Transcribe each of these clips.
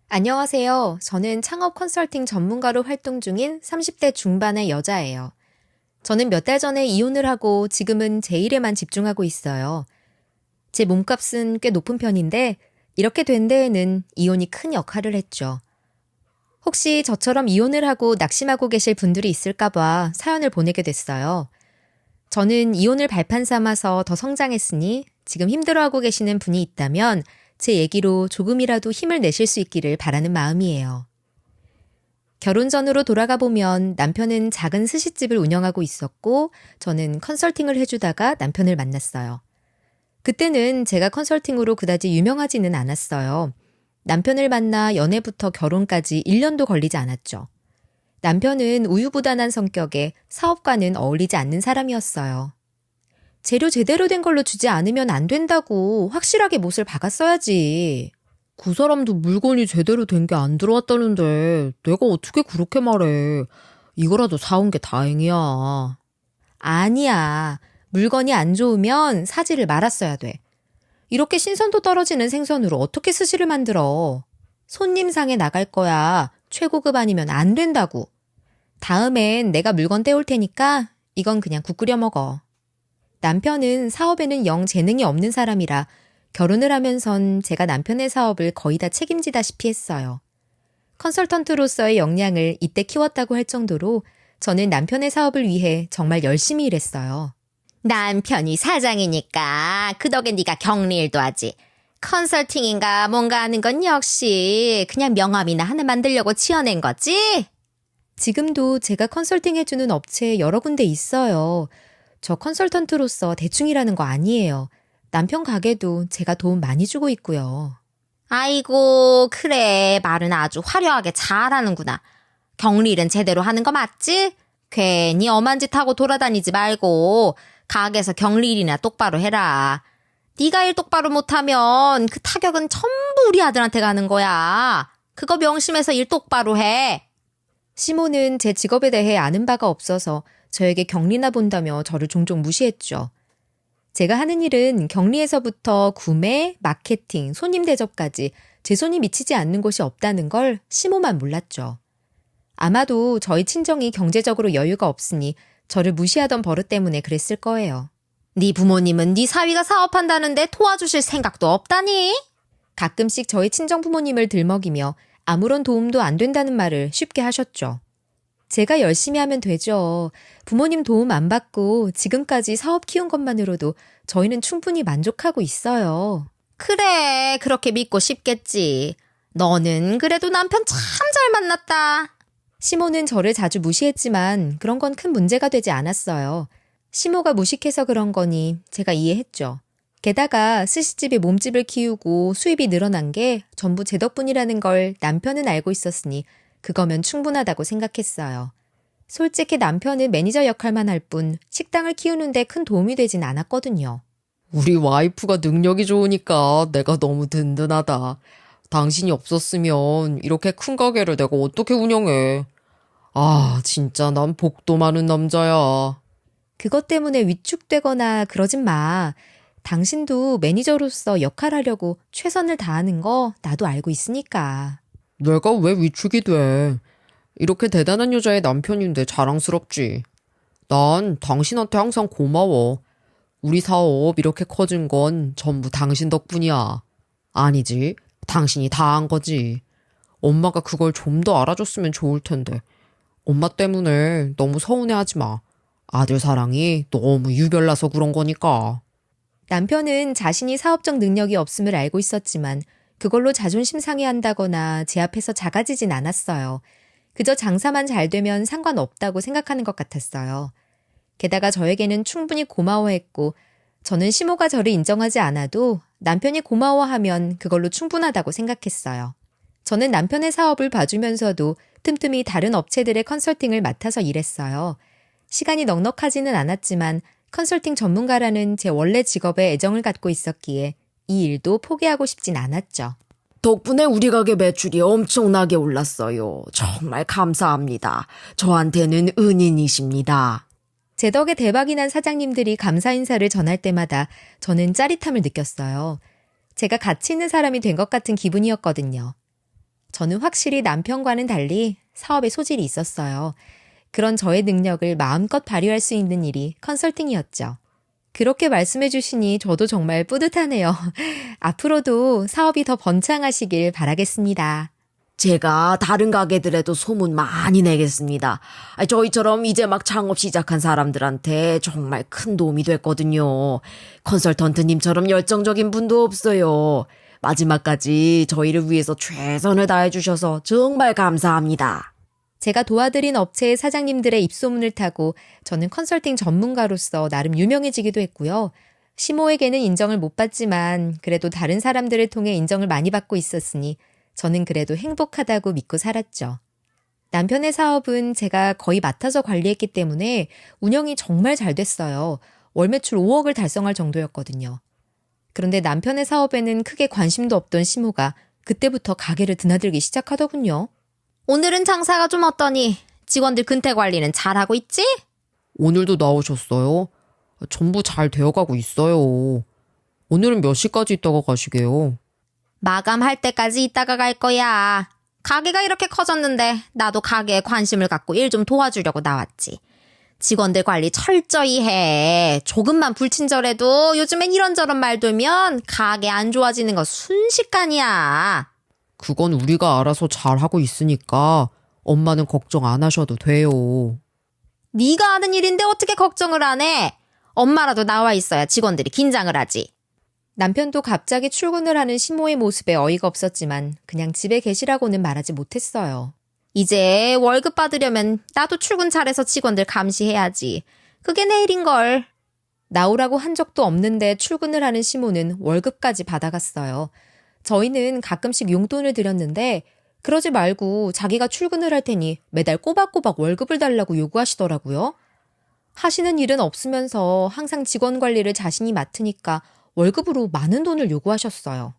안녕하세요. 저는 창업 컨설팅 전문가로 활동 중인 30대 중반의 여자예요. 저는 몇 달 전에 이혼을 하고 지금은 제 일에만 집중하고 있어요. 제 몸값은 꽤 높은 편인데 이렇게 된 데에는 이혼이 큰 역할을 했죠. 혹시 저처럼 이혼을 하고 낙심하고 계실 분들이 있을까봐 사연을 보내게 됐어요. 저는 이혼을 발판 삼아서 더 성장했으니 지금 힘들어하고 계시는 분이 있다면 제 얘기로 조금이라도 힘을 내실 수 있기를 바라는 마음이에요. 결혼 전으로 돌아가 보면 남편은 작은 스시집을 운영하고 있었고 저는 컨설팅을 해주다가 남편을 만났어요. 그때는 제가 컨설팅으로 그다지 유명하지는 않았어요. 남편을 만나 연애부터 결혼까지 1년도 걸리지 않았죠. 남편은 우유부단한 성격에 사업과는 어울리지 않는 사람이었어요. 재료 제대로 된 걸로 주지 않으면 안 된다고 확실하게 못을 박았어야지. 그 사람도 물건이 제대로 된 게 안 들어왔다는데 내가 어떻게 그렇게 말해. 이거라도 사온 게 다행이야. 아니야. 물건이 안 좋으면 사지를 말았어야 돼. 이렇게 신선도 떨어지는 생선으로 어떻게 스시를 만들어. 손님상에 나갈 거야. 최고급 아니면 안 된다고. 다음엔 내가 물건 떼올 테니까 이건 그냥 국 끓여 먹어. 남편은 사업에는 영 재능이 없는 사람이라 결혼을 하면선 제가 남편의 사업을 거의 다 책임지다시피 했어요. 컨설턴트로서의 역량을 이때 키웠다고 할 정도로 저는 남편의 사업을 위해 정말 열심히 일했어요. 남편이 사장이니까 그 덕에 네가 격리일도 하지. 컨설팅인가 뭔가 하는 건 역시 그냥 명함이나 하나 만들려고 지어낸 거지? 지금도 제가 컨설팅 해주는 업체 여러 군데 있어요. 저 컨설턴트로서 대충이라는 거 아니에요. 남편 가게도 제가 도움 많이 주고 있고요. 아이고, 그래. 말은 아주 화려하게 잘하는구나. 격리일은 제대로 하는 거 맞지? 괜히 엄한 짓 하고 돌아다니지 말고 가게에서 격리일이나 똑바로 해라. 네가 일 똑바로 못하면 그 타격은 전부 우리 아들한테 가는 거야. 그거 명심해서 일 똑바로 해. 시모는 제 직업에 대해 아는 바가 없어서 저에게 격리나 본다며 저를 종종 무시했죠. 제가 하는 일은 격리에서부터 구매, 마케팅, 손님 대접까지 제 손이 미치지 않는 곳이 없다는 걸 시모만 몰랐죠. 아마도 저희 친정이 경제적으로 여유가 없으니 저를 무시하던 버릇 때문에 그랬을 거예요. 네 부모님은 네 사위가 사업한다는데 도와주실 생각도 없다니? 가끔씩 저희 친정 부모님을 들먹이며 아무런 도움도 안 된다는 말을 쉽게 하셨죠. 제가 열심히 하면 되죠. 부모님 도움 안 받고 지금까지 사업 키운 것만으로도 저희는 충분히 만족하고 있어요. 그래, 그렇게 믿고 싶겠지. 너는 그래도 남편 참 잘 만났다. 시모는 저를 자주 무시했지만 그런 건 큰 문제가 되지 않았어요. 시모가 무식해서 그런 거니 제가 이해했죠. 게다가 스시집이 몸집을 키우고 수입이 늘어난 게 전부 제 덕분이라는 걸 남편은 알고 있었으니 그거면 충분하다고 생각했어요. 솔직히 남편은 매니저 역할만 할 뿐 식당을 키우는데 큰 도움이 되진 않았거든요. 우리 와이프가 능력이 좋으니까 내가 너무 든든하다. 당신이 없었으면 이렇게 큰 가게를 내가 어떻게 운영해. 아, 진짜 난 복도 많은 남자야. 그것 때문에 위축되거나 그러진 마. 당신도 매니저로서 역할하려고 최선을 다하는 거 나도 알고 있으니까. 내가 왜 위축이 돼? 이렇게 대단한 여자의 남편인데 자랑스럽지. 난 당신한테 항상 고마워. 우리 사업 이렇게 커진 건 전부 당신 덕분이야. 아니지, 당신이 다 한 거지. 엄마가 그걸 좀 더 알아줬으면 좋을 텐데. 엄마 때문에 너무 서운해하지 마. 아들 사랑이 너무 유별나서 그런 거니까. 남편은 자신이 사업적 능력이 없음을 알고 있었지만 그걸로 자존심 상해한다거나 제 앞에서 작아지진 않았어요. 그저 장사만 잘 되면 상관없다고 생각하는 것 같았어요. 게다가 저에게는 충분히 고마워했고 저는 시모가 저를 인정하지 않아도 남편이 고마워하면 그걸로 충분하다고 생각했어요. 저는 남편의 사업을 봐주면서도 틈틈이 다른 업체들의 컨설팅을 맡아서 일했어요. 시간이 넉넉하지는 않았지만 컨설팅 전문가라는 제 원래 직업에 애정을 갖고 있었기에 이 일도 포기하고 싶진 않았죠. 덕분에 우리 가게 매출이 엄청나게 올랐어요. 정말 감사합니다. 저한테는 은인이십니다. 제 덕에 대박이 난 사장님들이 감사 인사를 전할 때마다 저는 짜릿함을 느꼈어요. 제가 가치 있는 사람이 된 것 같은 기분이었거든요. 저는 확실히 남편과는 달리 사업에 소질이 있었어요. 그런 저의 능력을 마음껏 발휘할 수 있는 일이 컨설팅이었죠. 그렇게 말씀해 주시니 저도 정말 뿌듯하네요. 앞으로도 사업이 더 번창하시길 바라겠습니다. 제가 다른 가게들에도 소문 많이 내겠습니다. 저희처럼 이제 막 창업 시작한 사람들한테 정말 큰 도움이 됐거든요. 컨설턴트님처럼 열정적인 분도 없어요. 마지막까지 저희를 위해서 최선을 다해주셔서 정말 감사합니다. 제가 도와드린 업체의 사장님들의 입소문을 타고 저는 컨설팅 전문가로서 나름 유명해지기도 했고요. 시모에게는 인정을 못 받지만 그래도 다른 사람들을 통해 인정을 많이 받고 있었으니 저는 그래도 행복하다고 믿고 살았죠. 남편의 사업은 제가 거의 맡아서 관리했기 때문에 운영이 정말 잘 됐어요. 월 매출 5억을 달성할 정도였거든요. 그런데 남편의 사업에는 크게 관심도 없던 시모가 그때부터 가게를 드나들기 시작하더군요. 오늘은 장사가 좀 어떠니? 직원들 근태 관리는 잘하고 있지? 오늘도 나오셨어요? 전부 잘 되어가고 있어요. 오늘은 몇 시까지 있다가 가시게요? 마감할 때까지 있다가 갈 거야. 가게가 이렇게 커졌는데 나도 가게에 관심을 갖고 일 좀 도와주려고 나왔지. 직원들 관리 철저히 해. 조금만 불친절해도 요즘엔 이런저런 말 돌면 가게 안 좋아지는 거 순식간이야. 그건 우리가 알아서 잘하고 있으니까 엄마는 걱정 안 하셔도 돼요. 네가 하는 일인데 어떻게 걱정을 안 해? 엄마라도 나와 있어야 직원들이 긴장을 하지. 남편도 갑자기 출근을 하는 시모의 모습에 어이가 없었지만 그냥 집에 계시라고는 말하지 못했어요. 이제 월급 받으려면 나도 출근 잘해서 직원들 감시해야지. 그게 내일인걸. 나오라고 한 적도 없는데 출근을 하는 시모는 월급까지 받아갔어요. 저희는 가끔씩 용돈을 드렸는데 그러지 말고 자기가 출근을 할 테니 매달 꼬박꼬박 월급을 달라고 요구하시더라고요. 하시는 일은 없으면서 항상 직원 관리를 자신이 맡으니까 월급으로 많은 돈을 요구하셨어요.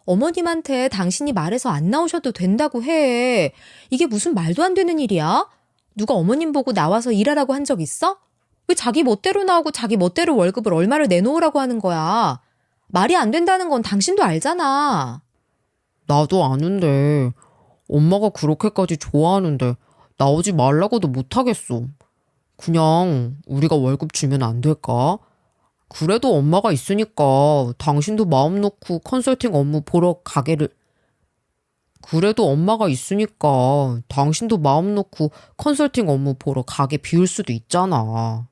어머님한테 당신이 말해서 안 나오셔도 된다고 해. 이게 무슨 말도 안 되는 일이야? 누가 어머님 보고 나와서 일하라고 한 적 있어? 왜 자기 멋대로 나오고 자기 멋대로 월급을 얼마를 내놓으라고 하는 거야? 말이 안 된다는 건 당신도 알잖아. 나도 아는데 엄마가 그렇게까지 좋아하는데 나오지 말라고도 못하겠어. 그냥 우리가 월급 주면 안 될까? 그래도 엄마가 있으니까 당신도 마음 놓고 컨설팅 업무 보러 가게를 그래도 엄마가 있으니까 당신도 마음 놓고 컨설팅 업무 보러 가게 비울 수도 있잖아.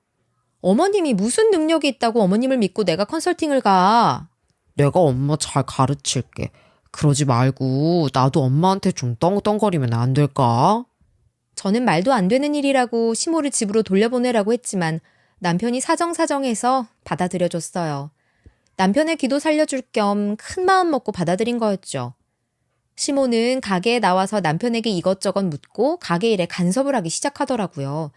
어머님이 무슨 능력이 있다고 어머님을 믿고 내가 컨설팅을 가. 내가 엄마 잘 가르칠게. 그러지 말고 나도 엄마한테 좀 떵떵거리면 안 될까? 저는 말도 안 되는 일이라고 시모를 집으로 돌려보내라고 했지만 남편이 사정사정해서 받아들여줬어요. 남편의 기도 살려줄 겸 큰 마음 먹고 받아들인 거였죠. 시모는 가게에 나와서 남편에게 이것저것 묻고 가게 일에 간섭을 하기 시작하더라고요.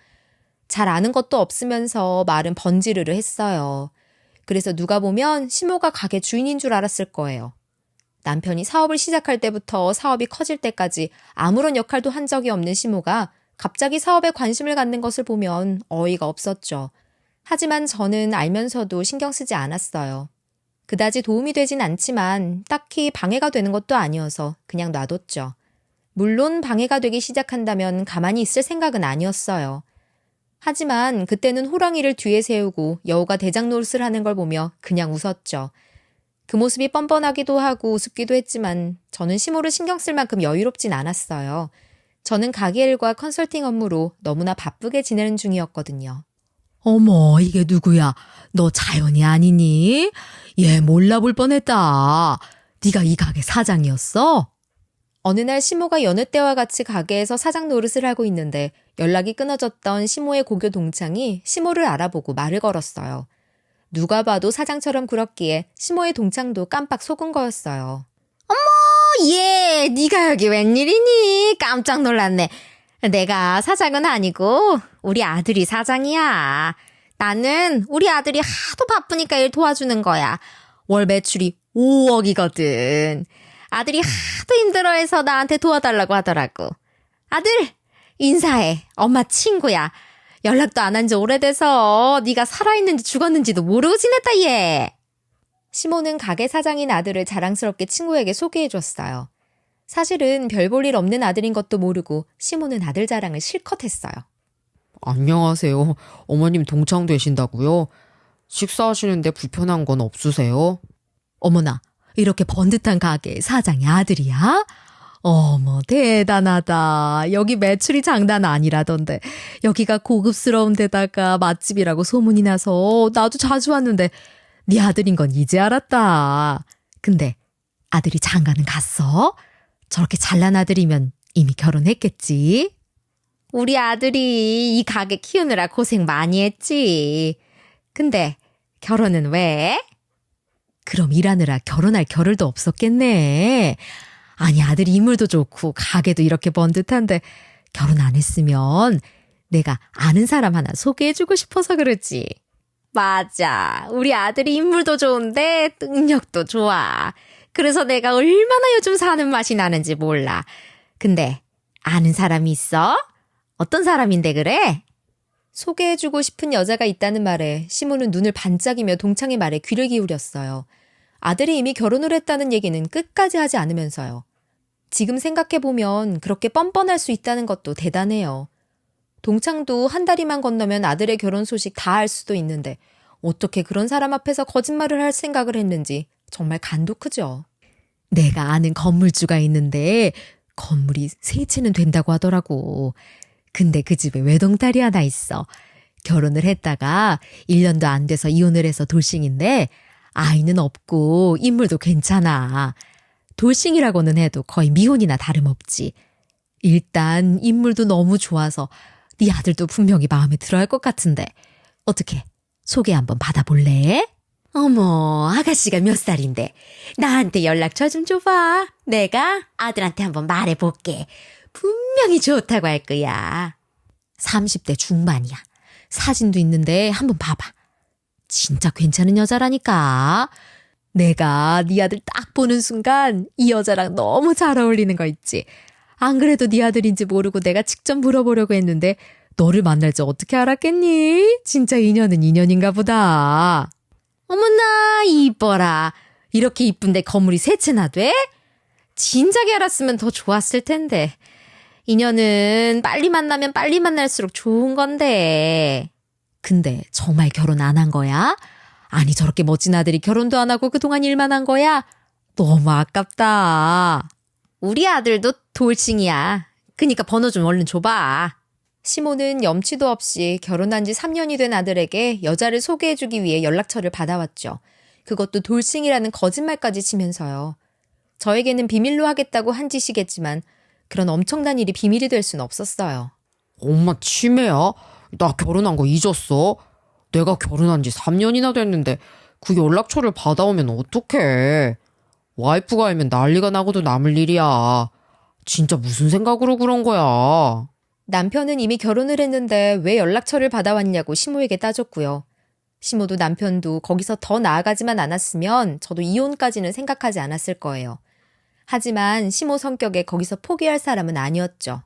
잘 아는 것도 없으면서 말은 번지르르 했어요. 그래서 누가 보면 시모가 가게 주인인 줄 알았을 거예요. 남편이 사업을 시작할 때부터 사업이 커질 때까지 아무런 역할도 한 적이 없는 시모가 갑자기 사업에 관심을 갖는 것을 보면 어이가 없었죠. 하지만 저는 알면서도 신경 쓰지 않았어요. 그다지 도움이 되진 않지만 딱히 방해가 되는 것도 아니어서 그냥 놔뒀죠. 물론 방해가 되기 시작한다면 가만히 있을 생각은 아니었어요. 하지만 그때는 호랑이를 뒤에 세우고 여우가 대장 노릇을 하는 걸 보며 그냥 웃었죠. 그 모습이 뻔뻔하기도 하고 우습기도 했지만 저는 시모를 신경 쓸 만큼 여유롭진 않았어요. 저는 가게 일과 컨설팅 업무로 너무나 바쁘게 지내는 중이었거든요. 어머, 이게 누구야? 너 자연이 아니니? 얘 몰라볼 뻔했다. 네가 이 가게 사장이었어? 어느 날 시모가 여느 때와 같이 가게에서 사장 노릇을 하고 있는데 연락이 끊어졌던 시모의 고교 동창이 시모를 알아보고 말을 걸었어요. 누가 봐도 사장처럼 굴었기에 시모의 동창도 깜빡 속은 거였어요. 얘, 네가 여기 웬일이니? 깜짝 놀랐네. 내가 사장은 아니고 우리 아들이 사장이야. 나는 우리 아들이 하도 바쁘니까 일 도와주는 거야. 월 매출이 5억이거든. 아들이 하도 힘들어해서 나한테 도와달라고 하더라고. 아들, 인사해. 엄마 친구야. 연락도 안 한 지 오래돼서 네가 살아있는지 죽었는지도 모르고 지냈다 얘. 시모는 가게 사장인 아들을 자랑스럽게 친구에게 소개해줬어요. 사실은 별 볼 일 없는 아들인 것도 모르고 시모는 아들 자랑을 실컷 했어요. 안녕하세요. 어머님 동창 되신다고요? 식사하시는데 불편한 건 없으세요? 어머나, 이렇게 번듯한 가게 사장의 아들이야? 어머, 대단하다. 여기 매출이 장난 아니라던데. 여기가 고급스러운 데다가 맛집이라고 소문이 나서 나도 자주 왔는데 네 아들인 건 이제 알았다. 근데 아들이 장가는 갔어? 저렇게 잘난 아들이면 이미 결혼했겠지? 우리 아들이 이 가게 키우느라 고생 많이 했지. 근데 결혼은 왜? 그럼 일하느라 결혼할 겨를도 없었겠네. 아니, 아들이 인물도 좋고 가게도 이렇게 번듯한데 결혼 안 했으면 내가 아는 사람 하나 소개해주고 싶어서 그러지. 맞아. 우리 아들이 인물도 좋은데 능력도 좋아. 그래서 내가 얼마나 요즘 사는 맛이 나는지 몰라. 근데 아는 사람이 있어? 어떤 사람인데 그래? 소개해주고 싶은 여자가 있다는 말에 시모는 눈을 반짝이며 동창의 말에 귀를 기울였어요. 아들이 이미 결혼을 했다는 얘기는 끝까지 하지 않으면서요. 지금 생각해보면 그렇게 뻔뻔할 수 있다는 것도 대단해요. 동창도 한 다리만 건너면 아들의 결혼 소식 다 알 수도 있는데 어떻게 그런 사람 앞에서 거짓말을 할 생각을 했는지 정말 간도 크죠. 내가 아는 건물주가 있는데 건물이 세 채는 된다고 하더라고. 근데 그 집에 외동딸이 하나 있어. 결혼을 했다가 1년도 안 돼서 이혼을 해서 돌싱인데 아이는 없고 인물도 괜찮아. 돌싱이라고는 해도 거의 미혼이나 다름없지. 일단 인물도 너무 좋아서 네 아들도 분명히 마음에 들어할 것 같은데 어떻게 소개 한번 받아볼래? 어머, 아가씨가 몇 살인데 나한테 연락처 좀 줘봐. 내가 아들한테 한번 말해볼게. 분명히 좋다고 할 거야. 30대 중반이야. 사진도 있는데 한번 봐봐. 진짜 괜찮은 여자라니까. 내가 네 아들 딱 보는 순간 이 여자랑 너무 잘 어울리는 거 있지. 안 그래도 네 아들인지 모르고 내가 직접 물어보려고 했는데 너를 만날 줄 어떻게 알았겠니? 진짜 인연은 인연인가 보다. 어머나, 이뻐라. 이렇게 이쁜데 건물이 세 채나 돼? 진작에 알았으면 더 좋았을 텐데. 인연은 빨리 만나면 빨리 만날수록 좋은 건데. 근데 정말 결혼 안 한 거야? 아니, 저렇게 멋진 아들이 결혼도 안 하고 그동안 일만 한 거야? 너무 아깝다. 우리 아들도 돌싱이야. 그니까 번호 좀 얼른 줘봐. 시모는 염치도 없이 결혼한 지 3년이 된 아들에게 여자를 소개해주기 위해 연락처를 받아왔죠. 그것도 돌싱이라는 거짓말까지 치면서요. 저에게는 비밀로 하겠다고 한 짓이겠지만 그런 엄청난 일이 비밀이 될 순 없었어요. 엄마 치매야? 나 결혼한 거 잊었어? 내가 결혼한 지 3년이나 됐는데 그 연락처를 받아오면 어떡해. 와이프가 알면 난리가 나고도 남을 일이야. 진짜 무슨 생각으로 그런 거야. 남편은 이미 결혼을 했는데 왜 연락처를 받아왔냐고 시모에게 따졌고요. 시모도 남편도 거기서 더 나아가지만 않았으면 저도 이혼까지는 생각하지 않았을 거예요. 하지만 시모 성격에 거기서 포기할 사람은 아니었죠.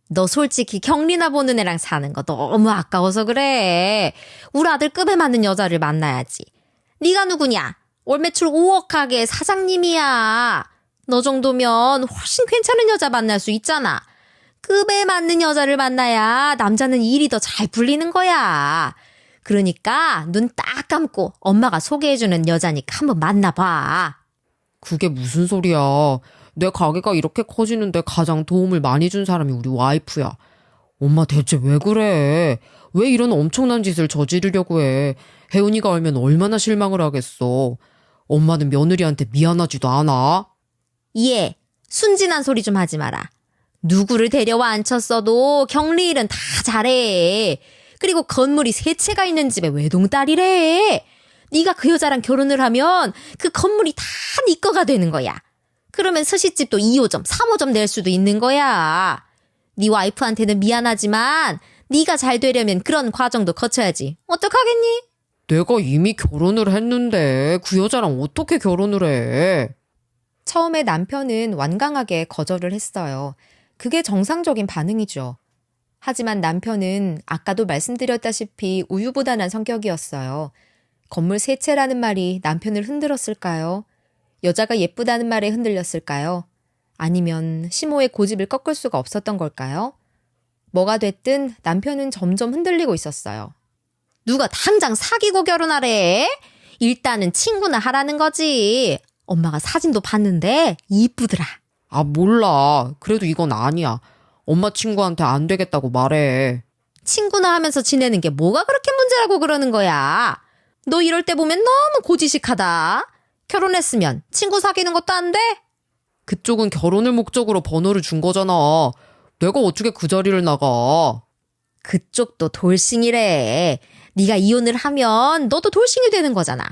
너 솔직히 경리나 보는 애랑 사는 거 너무 아까워서 그래. 우리 아들 급에 맞는 여자를 만나야지. 네가 누구냐? 올 매출 5억 가게 사장님이야. 너 정도면 훨씬 괜찮은 여자 만날 수 있잖아. 급에 맞는 여자를 만나야 남자는 일이 더 잘 풀리는 거야. 그러니까 눈 딱 감고 엄마가 소개해주는 여자니까 한번 만나봐. 그게 무슨 소리야. 내 가게가 이렇게 커지는데 가장 도움을 많이 준 사람이 우리 와이프야. 엄마 대체 왜 그래? 왜 이런 엄청난 짓을 저지르려고 해? 혜은이가 알면 얼마나 실망을 하겠어. 엄마는 며느리한테 미안하지도 않아? 예, 순진한 소리 좀 하지 마라. 누구를 데려와 앉혔어도 경리 일은 다 잘해. 그리고 건물이 세 채가 있는 집에 외동딸이래. 네가 그 여자랑 결혼을 하면 그 건물이 다 네 거가 되는 거야. 그러면 스시집도 2호점, 3호점 낼 수도 있는 거야. 네 와이프한테는 미안하지만 네가 잘 되려면 그런 과정도 거쳐야지. 어떡하겠니? 내가 이미 결혼을 했는데 그 여자랑 어떻게 결혼을 해? 처음에 남편은 완강하게 거절을 했어요. 그게 정상적인 반응이죠. 하지만 남편은 아까도 말씀드렸다시피 우유부단한 성격이었어요. 건물 세 채라는 말이 남편을 흔들었을까요? 여자가 예쁘다는 말에 흔들렸을까요? 아니면 시모의 고집을 꺾을 수가 없었던 걸까요? 뭐가 됐든 남편은 점점 흔들리고 있었어요. 누가 당장 사귀고 결혼하래? 일단은 친구나 하라는 거지. 엄마가 사진도 봤는데 이쁘더라. 아, 몰라. 그래도 이건 아니야. 엄마 친구한테 안 되겠다고 말해. 친구나 하면서 지내는 게 뭐가 그렇게 문제라고 그러는 거야? 너 이럴 때 보면 너무 고지식하다. 결혼했으면 친구 사귀는 것도 안 돼? 그쪽은 결혼을 목적으로 번호를 준 거잖아. 내가 어떻게 그 자리를 나가? 그쪽도 돌싱이래. 네가 이혼을 하면 너도 돌싱이 되는 거잖아.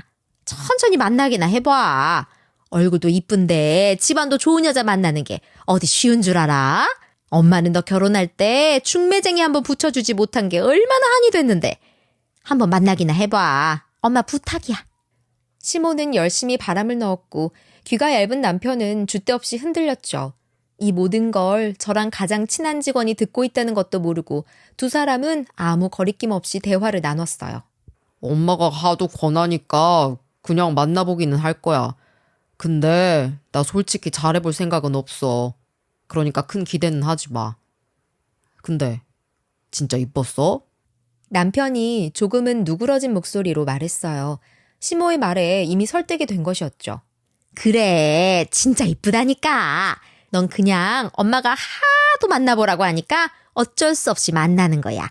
천천히 만나기나 해봐. 얼굴도 이쁜데 집안도 좋은 여자 만나는 게 어디 쉬운 줄 알아? 엄마는 너 결혼할 때 중매쟁이 한번 붙여주지 못한 게 얼마나 한이 됐는데. 한번 만나기나 해봐. 엄마 부탁이야. 시모는 열심히 바람을 넣었고 귀가 얇은 남편은 줏대 없이 흔들렸죠. 이 모든 걸 저랑 가장 친한 직원이 듣고 있다는 것도 모르고 두 사람은 아무 거리낌 없이 대화를 나눴어요. 엄마가 하도 권하니까 그냥 만나보기는 할 거야. 근데 나 솔직히 잘해볼 생각은 없어. 그러니까 큰 기대는 하지 마. 근데 진짜 이뻤어? 남편이 조금은 누그러진 목소리로 말했어요. 시모의 말에 이미 설득이 된 것이었죠. 그래, 진짜 이쁘다니까. 넌 그냥 엄마가 하도 만나보라고 하니까 어쩔 수 없이 만나는 거야.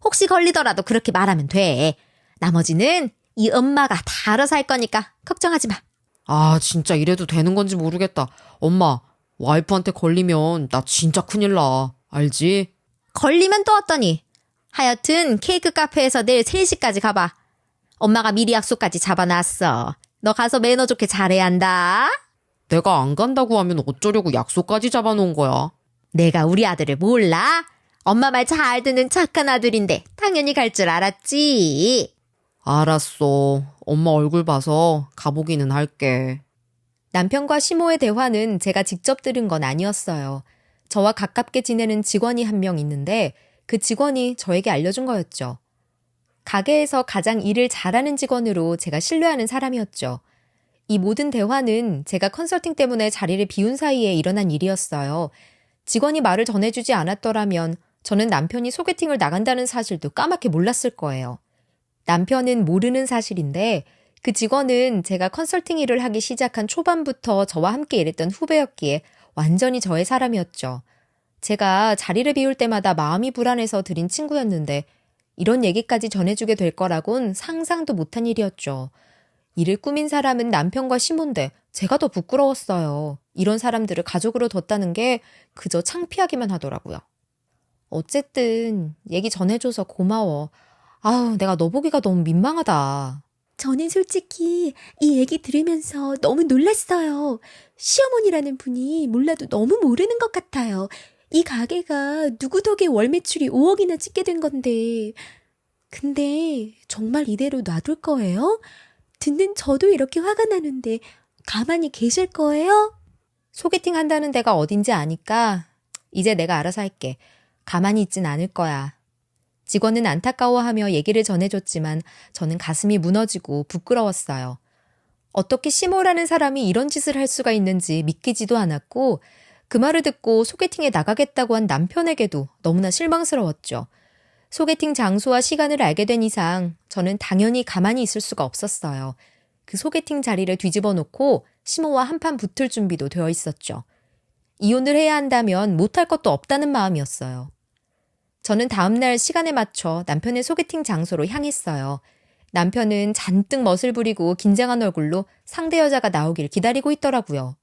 혹시 걸리더라도 그렇게 말하면 돼. 나머지는 이 엄마가 다 알아서 할 거니까 걱정하지 마. 아, 진짜 이래도 되는 건지 모르겠다. 엄마, 와이프한테 걸리면 나 진짜 큰일 나. 알지? 걸리면 또 어떠니? 하여튼 케이크 카페에서 내일 3시까지 가봐. 엄마가 미리 약속까지 잡아놨어. 너 가서 매너 좋게 잘해야 한다. 내가 안 간다고 하면 어쩌려고 약속까지 잡아놓은 거야. 내가 우리 아들을 몰라? 엄마 말 잘 듣는 착한 아들인데 당연히 갈 줄 알았지. 알았어. 엄마 얼굴 봐서 가보기는 할게. 남편과 시모의 대화는 제가 직접 들은 건 아니었어요. 저와 가깝게 지내는 직원이 한 명 있는데 그 직원이 저에게 알려준 거였죠. 가게에서 가장 일을 잘하는 직원으로 제가 신뢰하는 사람이었죠. 이 모든 대화는 제가 컨설팅 때문에 자리를 비운 사이에 일어난 일이었어요. 직원이 말을 전해주지 않았더라면 저는 남편이 소개팅을 나간다는 사실도 까맣게 몰랐을 거예요. 남편은 모르는 사실인데 그 직원은 제가 컨설팅 일을 하기 시작한 초반부터 저와 함께 일했던 후배였기에 완전히 저의 사람이었죠. 제가 자리를 비울 때마다 마음이 불안해서 드린 친구였는데 이런 얘기까지 전해주게 될 거라곤 상상도 못한 일이었죠. 이를 꾸민 사람은 남편과 시몬데 제가 더 부끄러웠어요. 이런 사람들을 가족으로 뒀다는 게 그저 창피하기만 하더라고요. 어쨌든 얘기 전해줘서 고마워. 아우, 내가 너 보기가 너무 민망하다. 저는 솔직히 이 얘기 들으면서 너무 놀랐어요. 시어머니라는 분이 몰라도 너무 모르는 것 같아요. 이 가게가 누구 덕에 월 매출이 5억이나 찍게 된 건데. 근데 정말 이대로 놔둘 거예요? 듣는 저도 이렇게 화가 나는데 가만히 계실 거예요? 소개팅 한다는 데가 어딘지 아니까 이제 내가 알아서 할게. 가만히 있진 않을 거야. 직원은 안타까워하며 얘기를 전해줬지만 저는 가슴이 무너지고 부끄러웠어요. 어떻게 시모라는 사람이 이런 짓을 할 수가 있는지 믿기지도 않았고 그 말을 듣고 소개팅에 나가겠다고 한 남편에게도 너무나 실망스러웠죠. 소개팅 장소와 시간을 알게 된 이상 저는 당연히 가만히 있을 수가 없었어요. 그 소개팅 자리를 뒤집어 놓고 시모와 한판 붙을 준비도 되어 있었죠. 이혼을 해야 한다면 못할 것도 없다는 마음이었어요. 저는 다음날 시간에 맞춰 남편의 소개팅 장소로 향했어요. 남편은 잔뜩 멋을 부리고 긴장한 얼굴로 상대 여자가 나오길 기다리고 있더라고요.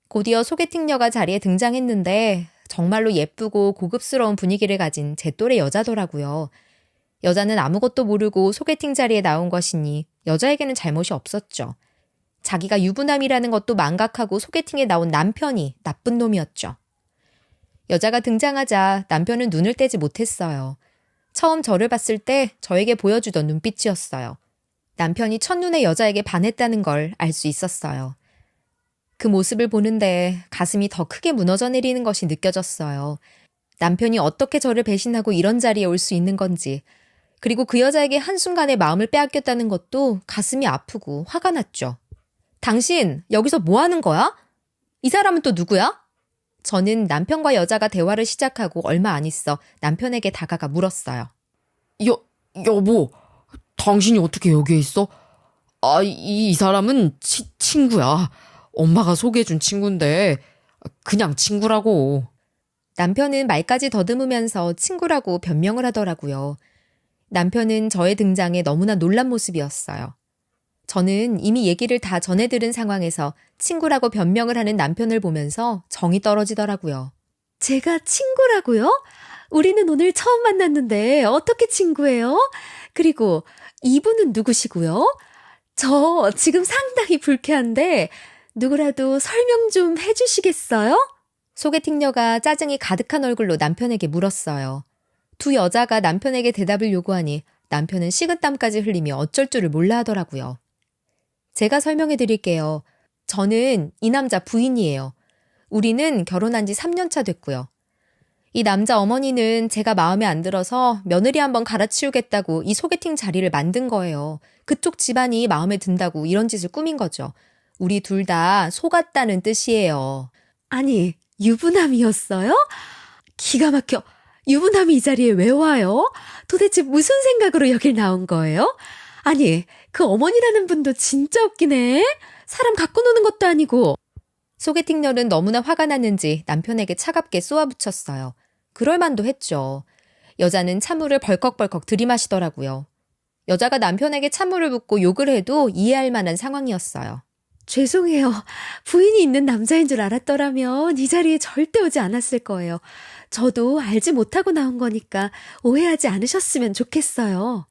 곧이어 소개팅녀가 자리에 등장했는데 정말로 예쁘고 고급스러운 분위기를 가진 제 또래 여자더라고요. 여자는 아무것도 모르고 소개팅 자리에 나온 것이니 여자에게는 잘못이 없었죠. 자기가 유부남이라는 것도 망각하고 소개팅에 나온 남편이 나쁜 놈이었죠. 여자가 등장하자 남편은 눈을 떼지 못했어요. 처음 저를 봤을 때 저에게 보여주던 눈빛이었어요. 남편이 첫눈에 여자에게 반했다는 걸 알 수 있었어요. 그 모습을 보는데 가슴이 더 크게 무너져 내리는 것이 느껴졌어요. 남편이 어떻게 저를 배신하고 이런 자리에 올 수 있는 건지, 그리고 그 여자에게 한순간에 마음을 빼앗겼다는 것도 가슴이 아프고 화가 났죠. 당신 여기서 뭐 하는 거야? 이 사람은 또 누구야? 저는 남편과 여자가 대화를 시작하고 얼마 안 있어 남편에게 다가가 물었어요. 여보, 당신이 어떻게 여기에 있어? 이 사람은 친구야. 엄마가 소개해준 친구인데, 그냥 친구라고. 남편은 말까지 더듬으면서 친구라고 변명을 하더라고요. 남편은 저의 등장에 너무나 놀란 모습이었어요. 저는 이미 얘기를 다 전해 들은 상황에서 친구라고 변명을 하는 남편을 보면서 정이 떨어지더라고요. 제가 친구라고요? 우리는 오늘 처음 만났는데 어떻게 친구예요? 그리고 이분은 누구시고요? 저 지금 상당히 불쾌한데 누구라도 설명 좀 해주시겠어요? 소개팅녀가 짜증이 가득한 얼굴로 남편에게 물었어요. 두 여자가 남편에게 대답을 요구하니 남편은 식은땀까지 흘리며 어쩔 줄을 몰라 하더라고요. 제가 설명해 드릴게요. 저는 이 남자 부인이에요. 우리는 결혼한 지 3년 차 됐고요. 이 남자 어머니는 제가 마음에 안 들어서 며느리 한번 갈아치우겠다고 이 소개팅 자리를 만든 거예요. 그쪽 집안이 마음에 든다고 이런 짓을 꾸민 거죠. 우리 둘 다 속았다는 뜻이에요. 아니, 유부남이었어요? 기가 막혀. 유부남이 이 자리에 왜 와요? 도대체 무슨 생각으로 여길 나온 거예요? 아니, 그 어머니라는 분도 진짜 웃기네. 사람 갖고 노는 것도 아니고. 소개팅녀는 너무나 화가 났는지 남편에게 차갑게 쏘아붙였어요. 그럴 만도 했죠. 여자는 찬물을 벌컥벌컥 들이마시더라고요. 여자가 남편에게 찬물을 붓고 욕을 해도 이해할 만한 상황이었어요. 죄송해요. 부인이 있는 남자인 줄 알았더라면 이 자리에 절대 오지 않았을 거예요. 저도 알지 못하고 나온 거니까 오해하지 않으셨으면 좋겠어요.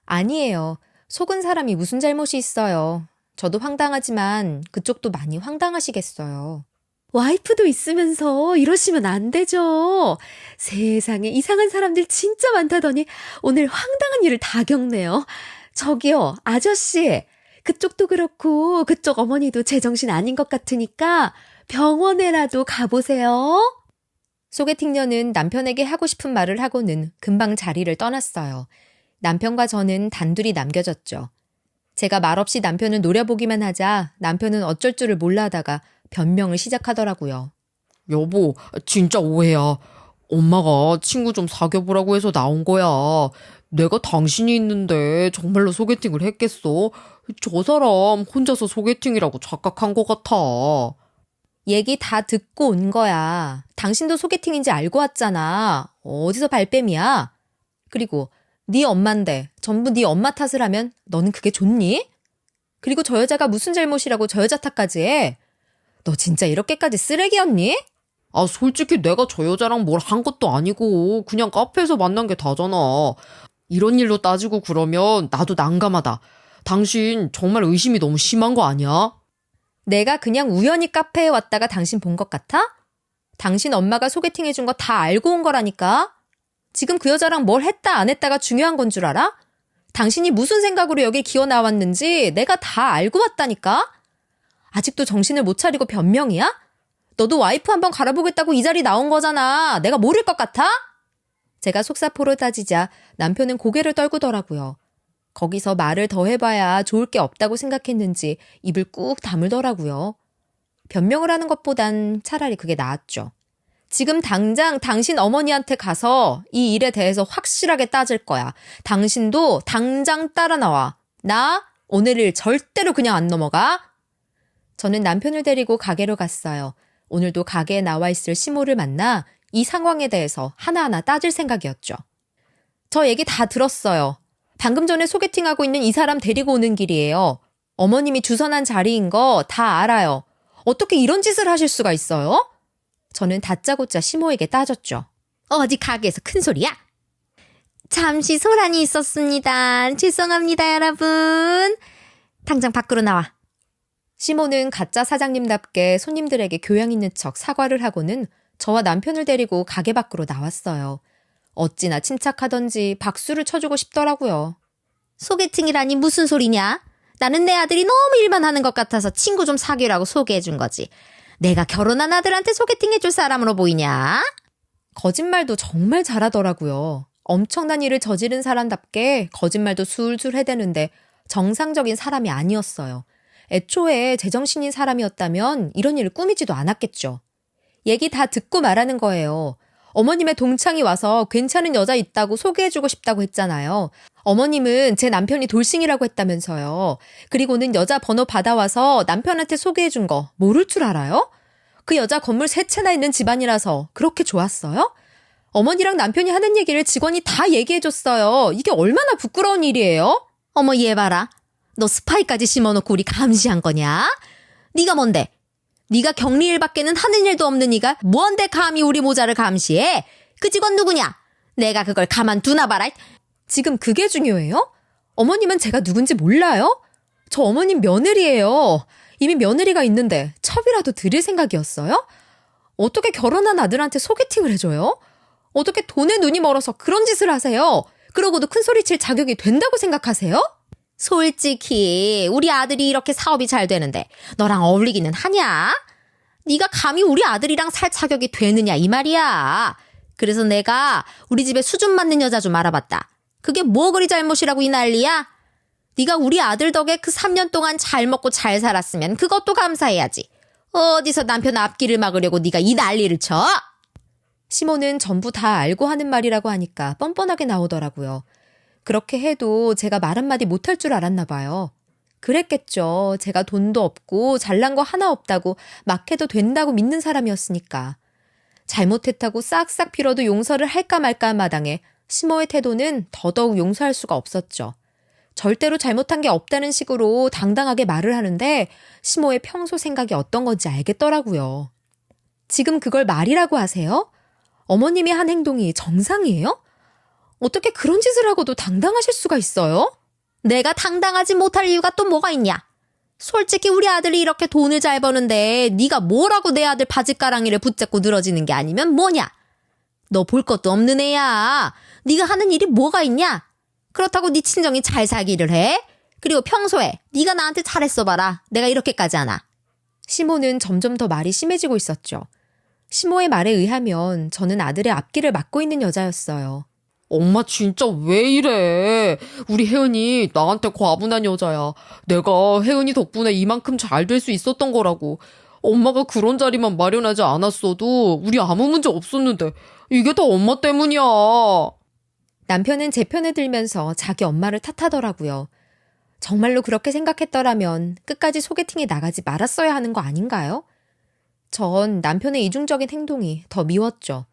아니에요. 속은 사람이 무슨 잘못이 있어요. 저도 황당하지만 그쪽도 많이 황당하시겠어요. 와이프도 있으면서 이러시면 안 되죠. 세상에 이상한 사람들 진짜 많다더니 오늘 황당한 일을 다 겪네요. 저기요, 아저씨. 그쪽도 그렇고 그쪽 어머니도 제정신 아닌 것 같으니까 병원에라도 가보세요. 소개팅녀는 남편에게 하고 싶은 말을 하고는 금방 자리를 떠났어요. 남편과 저는 단둘이 남겨졌죠. 제가 말없이 남편을 노려보기만 하자 남편은 어쩔 줄을 몰라 하다가 변명을 시작하더라고요. 여보, 진짜 오해야. 엄마가 친구 좀 사귀어보라고 해서 나온 거야. 내가 당신이 있는데 정말로 소개팅을 했겠어? 저 사람 혼자서 소개팅이라고 착각한 것 같아. 얘기 다 듣고 온 거야. 당신도 소개팅인지 알고 왔잖아. 어디서 발뺌이야? 그리고 네 엄만데 전부 네 엄마 탓을 하면 너는 그게 좋니? 그리고 저 여자가 무슨 잘못이라고 저 여자 탓까지 해? 너 진짜 이렇게까지 쓰레기였니? 솔직히 내가 저 여자랑 뭘 한 것도 아니고 그냥 카페에서 만난 게 다잖아. 이런 일로 따지고 그러면 나도 난감하다. 당신 정말 의심이 너무 심한 거 아니야? 내가 그냥 우연히 카페에 왔다가 당신 본 것 같아? 당신 엄마가 소개팅 해준 거 다 알고 온 거라니까? 지금 그 여자랑 뭘 했다 안 했다가 중요한 건 줄 알아? 당신이 무슨 생각으로 여길 기어 나왔는지 내가 다 알고 왔다니까? 아직도 정신을 못 차리고 변명이야? 너도 와이프 한번 갈아보겠다고 이 자리 나온 거잖아. 내가 모를 것 같아? 제가 속사포를 따지자 남편은 고개를 떨구더라고요. 거기서 말을 더 해봐야 좋을 게 없다고 생각했는지 입을 꾹 다물더라고요. 변명을 하는 것보단 차라리 그게 나았죠. 지금 당장 당신 어머니한테 가서 이 일에 대해서 확실하게 따질 거야. 당신도 당장 따라 나와. 나 오늘 일 절대로 그냥 안 넘어가. 저는 남편을 데리고 가게로 갔어요. 오늘도 가게에 나와 있을 시모를 만나 이 상황에 대해서 하나하나 따질 생각이었죠. 저 얘기 다 들었어요. 방금 전에 소개팅하고 있는 이 사람 데리고 오는 길이에요. 어머님이 주선한 자리인 거 다 알아요. 어떻게 이런 짓을 하실 수가 있어요? 저는 다짜고짜 시모에게 따졌죠. 어디 가게에서 큰 소리야? 잠시 소란이 있었습니다. 죄송합니다, 여러분. 당장 밖으로 나와. 시모는 가짜 사장님답게 손님들에게 교양 있는 척 사과를 하고는 저와 남편을 데리고 가게 밖으로 나왔어요. 어찌나 침착하던지 박수를 쳐주고 싶더라고요. 소개팅이라니 무슨 소리냐? 나는 내 아들이 너무 일만 하는 것 같아서 친구 좀 사귀라고 소개해준 거지. 내가 결혼한 아들한테 소개팅 해줄 사람으로 보이냐? 거짓말도 정말 잘하더라고요. 엄청난 일을 저지른 사람답게 거짓말도 술술 해대는데 정상적인 사람이 아니었어요. 애초에 제정신인 사람이었다면 이런 일을 꾸미지도 않았겠죠. 얘기 다 듣고 말하는 거예요. 어머님의 동창이 와서 괜찮은 여자 있다고 소개해주고 싶다고 했잖아요. 어머님은 제 남편이 돌싱이라고 했다면서요. 그리고는 여자 번호 받아와서 남편한테 소개해준 거 모를 줄 알아요? 그 여자 건물 3채나 있는 집안이라서 그렇게 좋았어요? 어머니랑 남편이 하는 얘기를 직원이 다 얘기해줬어요. 이게 얼마나 부끄러운 일이에요? 어머 얘 봐라. 너 스파이까지 심어놓고 우리 감시한 거냐? 네가 뭔데? 네가 격리일 밖에는 하는 일도 없는 네가 뭔데 감히 우리 모자를 감시해? 그 직원 누구냐? 내가 그걸 가만두나 봐라. 지금 그게 중요해요? 어머님은 제가 누군지 몰라요? 저 어머님 며느리예요. 이미 며느리가 있는데 첩이라도 드릴 생각이었어요? 어떻게 결혼한 아들한테 소개팅을 해줘요? 어떻게 돈에 눈이 멀어서 그런 짓을 하세요? 그러고도 큰소리칠 자격이 된다고 생각하세요? 솔직히 우리 아들이 이렇게 사업이 잘 되는데 너랑 어울리기는 하냐? 네가 감히 우리 아들이랑 살 자격이 되느냐 이 말이야. 그래서 내가 우리 집에 수준 맞는 여자 좀 알아봤다. 그게 뭐 그리 잘못이라고 이 난리야? 네가 우리 아들 덕에 그 3년 동안 잘 먹고 잘 살았으면 그것도 감사해야지. 어디서 남편 앞길을 막으려고 네가 이 난리를 쳐? 시모는 전부 다 알고 하는 말이라고 하니까 뻔뻔하게 나오더라고요. 그렇게 해도 제가 말 한마디 못할 줄 알았나 봐요. 그랬겠죠. 제가 돈도 없고 잘난 거 하나 없다고 막 해도 된다고 믿는 사람이었으니까. 잘못했다고 싹싹 빌어도 용서를 할까 말까 한 마당에 시모의 태도는 더더욱 용서할 수가 없었죠. 절대로 잘못한 게 없다는 식으로 당당하게 말을 하는데 시모의 평소 생각이 어떤 건지 알겠더라고요. 지금 그걸 말이라고 하세요? 어머님이 한 행동이 정상이에요? 어떻게 그런 짓을 하고도 당당하실 수가 있어요? 내가 당당하지 못할 이유가 또 뭐가 있냐? 솔직히 우리 아들이 이렇게 돈을 잘 버는데 네가 뭐라고 내 아들 바짓가랑이를 붙잡고 늘어지는 게 아니면 뭐냐? 너 볼 것도 없는 애야. 네가 하는 일이 뭐가 있냐? 그렇다고 네 친정이 잘 살기를 해? 그리고 평소에 네가 나한테 잘했어 봐라. 내가 이렇게까지 하나. 시모는 점점 더 말이 심해지고 있었죠. 시모의 말에 의하면 저는 아들의 앞길을 막고 있는 여자였어요. 엄마 진짜 왜 이래? 우리 혜은이 나한테 과분한 여자야. 내가 혜은이 덕분에 이만큼 잘 될 수 있었던 거라고. 엄마가 그런 자리만 마련하지 않았어도 우리 아무 문제 없었는데 이게 다 엄마 때문이야. 남편은 제 편에 들면서 자기 엄마를 탓하더라고요. 정말로 그렇게 생각했더라면 끝까지 소개팅에 나가지 말았어야 하는 거 아닌가요? 전 남편의 이중적인 행동이 더 미웠죠.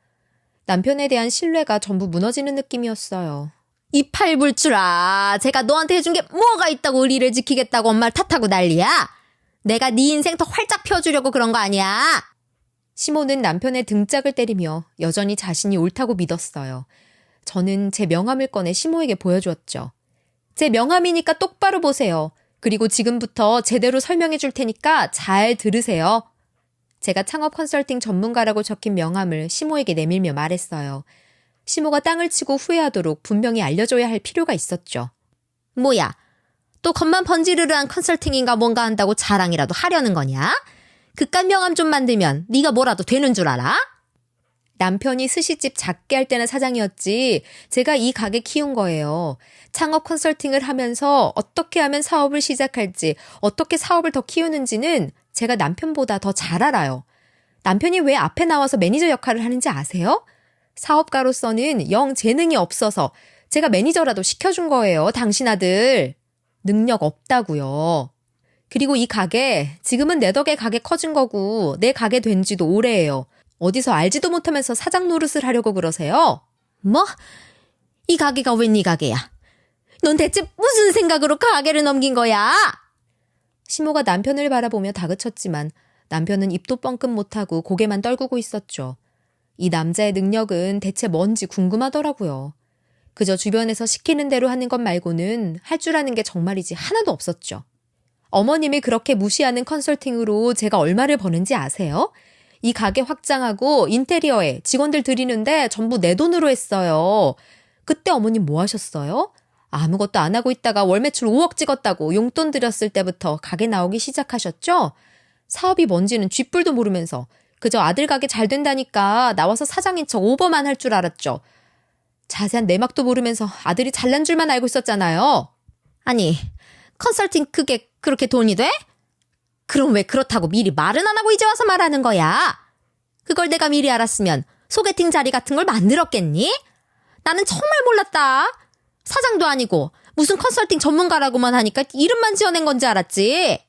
남편에 대한 신뢰가 전부 무너지는 느낌이었어요. 이 팔불출아. 제가 너한테 해준 게 뭐가 있다고 의리를 지키겠다고 엄마를 탓하고 난리야? 내가 네 인생 더 활짝 펴주려고 그런 거 아니야? 시모는 남편의 등짝을 때리며 여전히 자신이 옳다고 믿었어요. 저는 제 명함을 꺼내 시모에게 보여주었죠. 제 명함이니까 똑바로 보세요. 그리고 지금부터 제대로 설명해 줄 테니까 잘 들으세요. 제가 창업 컨설팅 전문가라고 적힌 명함을 시모에게 내밀며 말했어요. 시모가 땅을 치고 후회하도록 분명히 알려줘야 할 필요가 있었죠. 뭐야? 또 겉만 번지르르한 컨설팅인가 뭔가 한다고 자랑이라도 하려는 거냐? 그깟 명함 좀 만들면 네가 뭐라도 되는 줄 알아? 남편이 스시집 작게 할 때는 사장이었지 제가 이 가게 키운 거예요. 창업 컨설팅을 하면서 어떻게 하면 사업을 시작할지 어떻게 사업을 더 키우는지는 제가 남편보다 더 잘 알아요. 남편이 왜 앞에 나와서 매니저 역할을 하는지 아세요? 사업가로서는 영 재능이 없어서 제가 매니저라도 시켜준 거예요. 당신 아들. 능력 없다고요. 그리고 이 가게 지금은 내 덕에 가게 커진 거고 내 가게 된 지도 오래예요. 어디서 알지도 못하면서 사장 노릇을 하려고 그러세요? 뭐? 이 가게가 왜 네 가게야? 넌 대체 무슨 생각으로 가게를 넘긴 거야? 시모가 남편을 바라보며 다그쳤지만 남편은 입도 뻥끗 못하고 고개만 떨구고 있었죠. 이 남자의 능력은 대체 뭔지 궁금하더라고요. 그저 주변에서 시키는 대로 하는 것 말고는 할 줄 아는 게 정말이지 하나도 없었죠. 어머님이 그렇게 무시하는 컨설팅으로 제가 얼마를 버는지 아세요? 이 가게 확장하고 인테리어에 직원들 들이는데 전부 내 돈으로 했어요. 그때 어머님 뭐 하셨어요? 아무것도 안 하고 있다가 월 매출 5억 찍었다고 용돈 드렸을 때부터 가게 나오기 시작하셨죠? 사업이 뭔지는 쥐뿔도 모르면서 그저 아들 가게 잘 된다니까 나와서 사장인 척 오버만 할 줄 알았죠. 자세한 내막도 모르면서 아들이 잘난 줄만 알고 있었잖아요. 아니, 컨설팅 그게 그렇게 돈이 돼? 그럼 왜 그렇다고 미리 말은 안 하고 이제 와서 말하는 거야? 그걸 내가 미리 알았으면 소개팅 자리 같은 걸 만들었겠니? 나는 정말 몰랐다. 사장도 아니고 무슨 컨설팅 전문가라고만 하니까 이름만 지어낸 건지 알았지.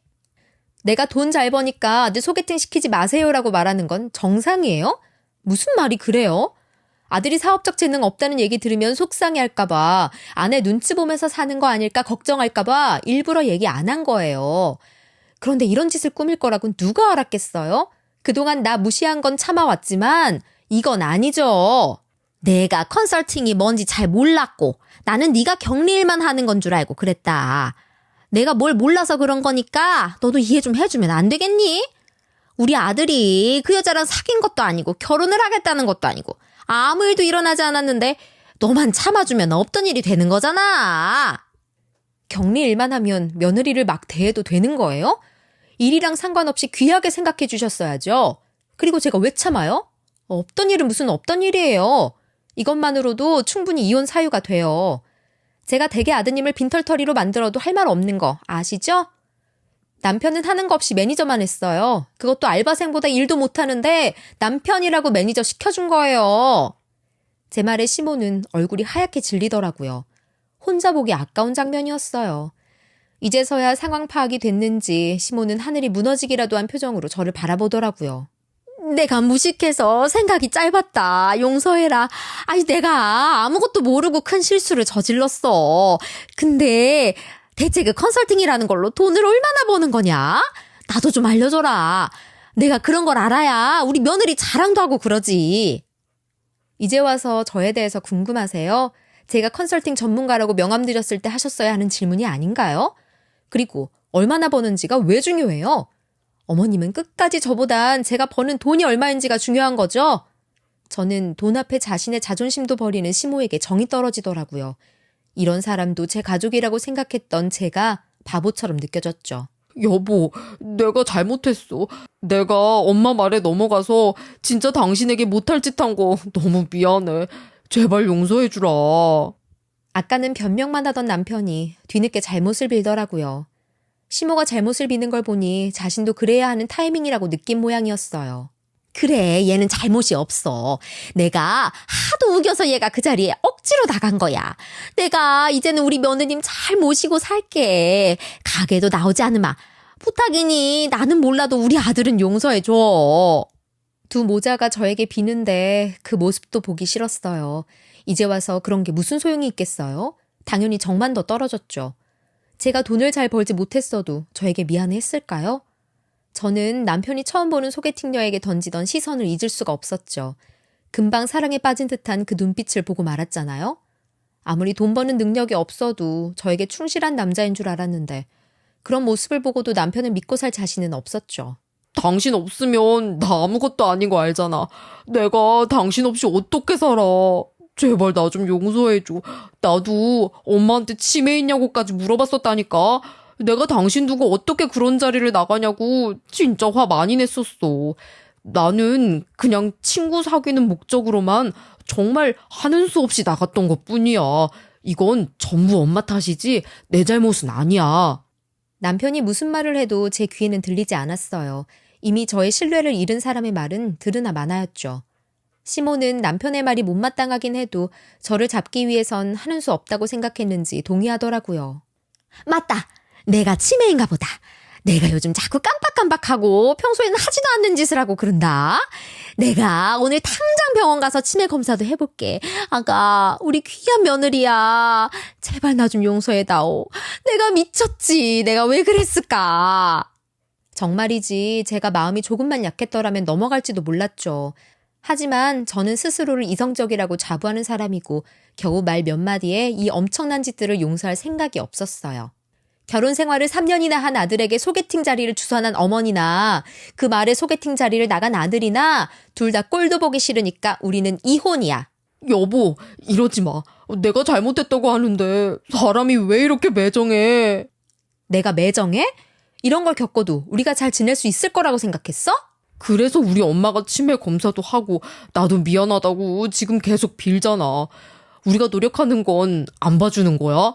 내가 돈 잘 버니까 아들 소개팅 시키지 마세요라고 말하는 건 정상이에요? 무슨 말이 그래요? 아들이 사업적 재능 없다는 얘기 들으면 속상해할까봐, 아내 눈치 보면서 사는 거 아닐까 걱정할까봐 일부러 얘기 안 한 거예요. 그런데 이런 짓을 꾸밀 거라고는 누가 알았겠어요? 그동안 나 무시한 건 참아왔지만 이건 아니죠. 내가 컨설팅이 뭔지 잘 몰랐고 나는 네가 격리일만 하는 건 줄 알고 그랬다. 내가 뭘 몰라서 그런 거니까 너도 이해 좀 해주면 안 되겠니? 우리 아들이 그 여자랑 사귄 것도 아니고 결혼을 하겠다는 것도 아니고 아무 일도 일어나지 않았는데 너만 참아주면 없던 일이 되는 거잖아. 격리일만 하면 며느리를 막 대해도 되는 거예요? 일이랑 상관없이 귀하게 생각해 주셨어야죠. 그리고 제가 왜 참아요? 없던 일은 무슨 없던 일이에요. 이것만으로도 충분히 이혼 사유가 돼요. 제가 댁의 아드님을 빈털터리로 만들어도 할 말 없는 거 아시죠? 남편은 하는 거 없이 매니저만 했어요. 그것도 알바생보다 일도 못하는데 남편이라고 매니저 시켜준 거예요. 제 말에 시모는 얼굴이 하얗게 질리더라고요. 혼자 보기 아까운 장면이었어요. 이제서야 상황 파악이 됐는지 시모는 하늘이 무너지기라도 한 표정으로 저를 바라보더라고요. 내가 무식해서 생각이 짧았다. 용서해라. 아니, 내가 아무것도 모르고 큰 실수를 저질렀어. 근데 대체 그 컨설팅이라는 걸로 돈을 얼마나 버는 거냐? 나도 좀 알려줘라. 내가 그런 걸 알아야 우리 며느리 자랑도 하고 그러지. 이제 와서 저에 대해서 궁금하세요? 제가 컨설팅 전문가라고 명함 드렸을 때 하셨어야 하는 질문이 아닌가요? 그리고 얼마나 버는지가 왜 중요해요? 어머님은 끝까지 저보단 제가 버는 돈이 얼마인지가 중요한 거죠? 저는 돈 앞에 자신의 자존심도 버리는 시모에게 정이 떨어지더라고요. 이런 사람도 제 가족이라고 생각했던 제가 바보처럼 느껴졌죠. 여보, 내가 잘못했어. 내가 엄마 말에 넘어가서 진짜 당신에게 못할 짓 한 거 너무 미안해. 제발 용서해주라. 아까는 변명만 하던 남편이 뒤늦게 잘못을 빌더라고요. 시모가 잘못을 비는 걸 보니 자신도 그래야 하는 타이밍이라고 느낀 모양이었어요. 그래, 얘는 잘못이 없어. 내가 하도 우겨서 얘가 그 자리에 억지로 나간 거야. 내가 이제는 우리 며느님 잘 모시고 살게. 가게도 나오지 않으마. 부탁이니 나는 몰라도 우리 아들은 용서해줘. 두 모자가 저에게 비는데 그 모습도 보기 싫었어요. 이제 와서 그런 게 무슨 소용이 있겠어요? 당연히 정만 더 떨어졌죠. 제가 돈을 잘 벌지 못했어도 저에게 미안했을까요? 저는 남편이 처음 보는 소개팅녀에게 던지던 시선을 잊을 수가 없었죠. 금방 사랑에 빠진 듯한 그 눈빛을 보고 말았잖아요. 아무리 돈 버는 능력이 없어도 저에게 충실한 남자인 줄 알았는데 그런 모습을 보고도 남편을 믿고 살 자신은 없었죠. 당신 없으면 나 아무것도 아닌 거 알잖아. 내가 당신 없이 어떻게 살아. 제발 나 좀 용서해줘. 나도 엄마한테 치매 있냐고까지 물어봤었다니까. 내가 당신 두고 어떻게 그런 자리를 나가냐고 진짜 화 많이 냈었어. 나는 그냥 친구 사귀는 목적으로만 정말 하는 수 없이 나갔던 것뿐이야. 이건 전부 엄마 탓이지 내 잘못은 아니야. 남편이 무슨 말을 해도 제 귀에는 들리지 않았어요. 이미 저의 신뢰를 잃은 사람의 말은 들으나 마나였죠. 시모는 남편의 말이 못마땅하긴 해도 저를 잡기 위해선 하는 수 없다고 생각했는지 동의하더라고요. 맞다. 내가 치매인가 보다. 내가 요즘 자꾸 깜빡깜빡하고 평소에는 하지도 않는 짓을 하고 그런다. 내가 오늘 당장 병원 가서 치매 검사도 해볼게. 아가, 우리 귀한 며느리야. 제발 나 좀 용서해다오. 내가 미쳤지. 내가 왜 그랬을까. 정말이지 제가 마음이 조금만 약했더라면 넘어갈지도 몰랐죠. 하지만 저는 스스로를 이성적이라고 자부하는 사람이고 겨우 말 몇 마디에 이 엄청난 짓들을 용서할 생각이 없었어요. 결혼 생활을 3년이나 한 아들에게 소개팅 자리를 주선한 어머니나 그 말에 소개팅 자리를 나간 아들이나 둘 다 꼴도 보기 싫으니까 우리는 이혼이야. 여보, 이러지 마. 내가 잘못했다고 하는데 사람이 왜 이렇게 매정해? 내가 매정해? 이런 걸 겪어도 우리가 잘 지낼 수 있을 거라고 생각했어? 그래서 우리 엄마가 치매 검사도 하고 나도 미안하다고 지금 계속 빌잖아. 우리가 노력하는 건 안 봐주는 거야?